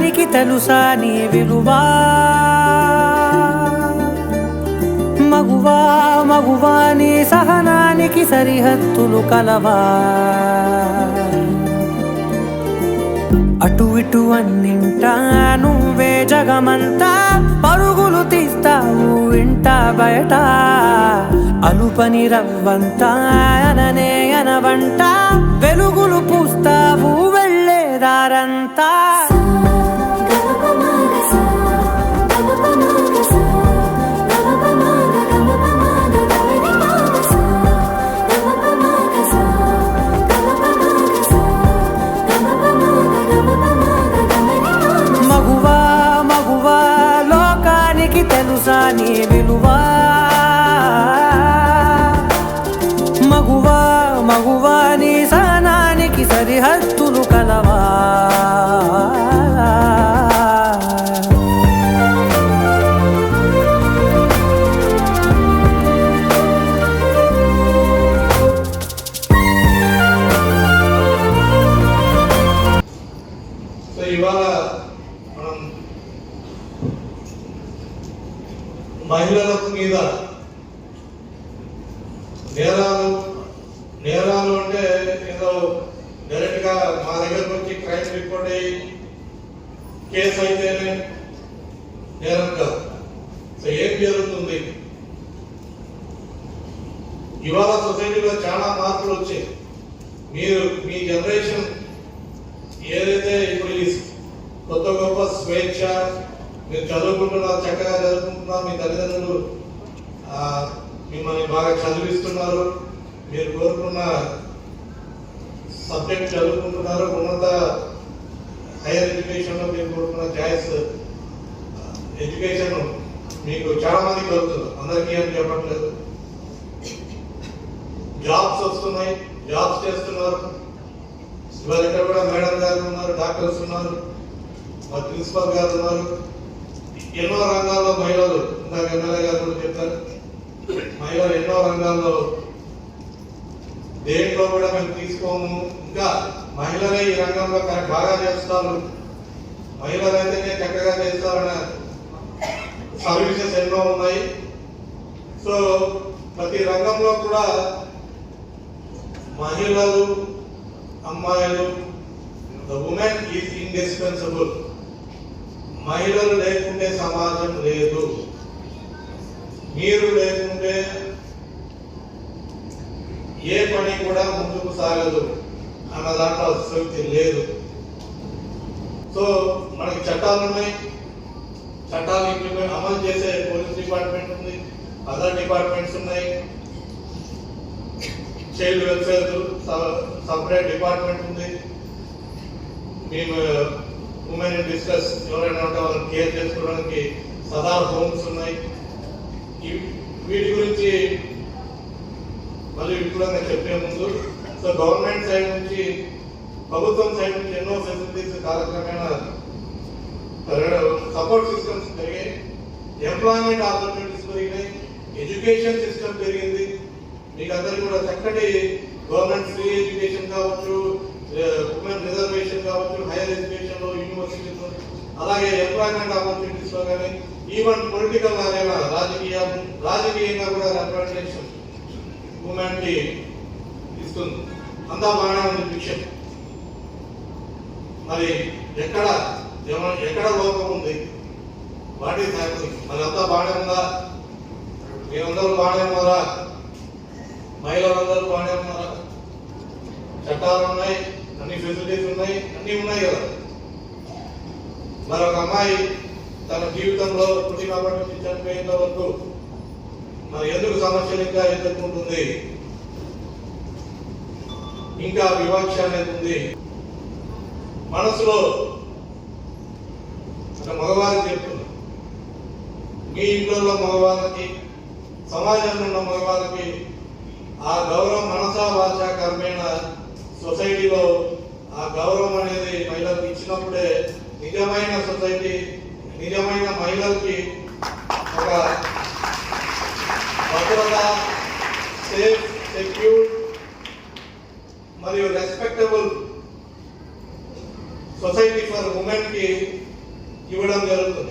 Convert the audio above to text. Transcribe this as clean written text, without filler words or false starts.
లోకానికి తెలుసా నీ విలువా మగువా మగువా నీ సహనానికి సరిహద్దులు కలవా అటు ఇటు అన్నింటా నువ్వే జగమంతా పరుగులు తీస్తావు ఇంట బయట అలుపని రవ్వంతా అననే అనవంట వెలుగులు పూస్తావు వెళ్ళేదారంతా తెలుసా నీ విలువా మగువా మగువా నీ సహనానికి సరిహద్దులు కలవా మహిళల మీద నేరాలు అంటే ఏదో డైరెక్ట్ గా మా దగ్గరకు వచ్చి క్రైమ్ రిపోర్ట్ అయ్యి కేసు అయితేనే నేరం కాదు. సో ఏం జరుగుతుంది ఇవాళ సొసైటీలో చాలా మార్పులు వచ్చాయి. మీ జనరేషన్ ఏదైతే ఇప్పుడు ఈ కొత్త గొప్ప స్వేచ్ఛ, మీరు చదువుకుంటున్నారు, చక్కగా చదువుకుంటున్నారు, మీ తల్లిదండ్రులు మిమ్మల్ని బాగా చదివిస్తున్నారు, మీరు కోరుకున్న సబ్జెక్ట్ చదువుకుంటున్నారు, ఉన్నత హైయర్ ఎడ్యుకేషన్లో మీరు కోరుకున్న చాయిస్ ఎడ్యుకేషన్ మీకు చాలా మందికి దొరుకుతుంది, అందరికీ అని చెప్పట్లేదు. జాబ్స్ వస్తున్నాయి, జాబ్స్ చేస్తున్నారు. ఇవాళ ఇక్కడ కూడా మేడం గారు ఉన్నారు, డాక్టర్స్ ఉన్నారు, మా ప్రిన్సిపల్ గారు ఉన్నారు. ఎన్నో రంగాల్లో మహిళలు, ఇందాక ఎమ్మెల్యే గారు కూడా చెప్పారు, మహిళలు ఎన్నో రంగాల్లో దేంట్లో కూడా మేము తీసుకోము, ఇంకా మహిళలే ఈ రంగంలో బాగా చేస్తారు, మహిళలు అయితేనే చక్కగా చేస్తారన్న సర్వీసెస్ ఎన్నో ఉన్నాయి. సో ప్రతి రంగంలో కూడా మహిళలు, అమ్మాయిలు, ద ఉమెన్ ఈజ్ ఇండిస్పెన్సిబుల్. మహిళలు లేకుంటే సమాజం లేదు, మీరు లేకుంటే ఏ పని కూడా ముందుకు సాగదు అన్న దాంట్లో అసక్తి లేదు. సో మనకి చట్టాలు ఉన్నాయి, చట్టాలు అమలు చేసే పోలీస్ డిపార్ట్మెంట్ ఉంది, అదర్ డిపార్ట్మెంట్స్ ఉన్నాయి, చైల్డ్ వెల్ఫేర్ సపరేట్ డిపార్ట్మెంట్ ఉంది, మేము ఉమెన్ ఇన్ డిస్ట్రెస్ ఎవరైనా ఉంటే వాళ్ళని కేర్ చేసుకోవడానికి సదార్ హోమ్స్ ఉన్నాయి. వీటి గురించి మళ్ళీ విపులంగా చెప్పే ముందు, సో గవర్నమెంట్ సైడ్ నుంచి, ప్రభుత్వం సైడ్ నుంచి ఎన్నో ఫెసిలిటీస్ కాలక్రమేణా సపోర్ట్ సిస్టమ్స్ పెరిగాయి, ఎంప్లాయ్మెంట్ ఆపర్చునిటీస్ పెరిగినాయి, ఎడ్యుకేషన్ సిస్టమ్ పెరిగింది. మీకు అందరికీ కూడా చక్కటి గవర్నమెంట్ ఫ్రీ ఎడ్యుకేషన్ కావచ్చు, ఉమెన్ రిజర్వేషన్ కావచ్చు, హైయర్ ఎడ్యుకేషన్ లో, యూనివర్సిటీలో, అలాగే ఎంప్లాయ్మెంట్ ఆపర్చునిటీస్ లో కానీ, ఈవెన్ పొలిటికల్ అరేనా రాజకీయంగా కూడా రిప్రజెంటేషన్ ఉమెన్ కి ఇస్తుంది. అంతా బాగానే ఉంది విషయం. మరి ఎక్కడ లోపం ఉంది, వాటి మరి అంతా బాగానే ఉందా? మీరందరూ బాగానే ఉన్నారా? మహిళలందరూ బాగానే ఉన్నారా? చట్టాలు ఉన్నాయి, అన్ని ఫెసిలిటీస్ ఉన్నాయి, అన్ని ఉన్నాయి కదా. మరొక అమ్మాయి తన జీవితంలో పుట్టినప్పటి నుంచి చనిపోయేంత వరకు మరి ఎందుకు సమస్యలు ఇంకా ఎదుర్కొంటుంది? ఇంకా వివక్ష అనేది ఉంది మనసులో. మగవారికి చెప్తున్నా, మీ ఇంట్లో మగవాళ్ళకి, సమాజంలో ఉన్న మగవాళ్ళకి ఆ గౌరవం మనసా వాచ కర్మేణ సొసైటీలో ఆ గౌరవం అనేది మహిళలకు ఇచ్చినప్పుడే నిజమైన సొసైటీ, నిజమైన మహిళలకి ఒక భద్రత, సేఫ్, సెక్యూర్ మరియు రెస్పెక్టబుల్ సొసైటీ ఫర్ ఉమెన్ కి ఇవ్వడం జరుగుతుంది.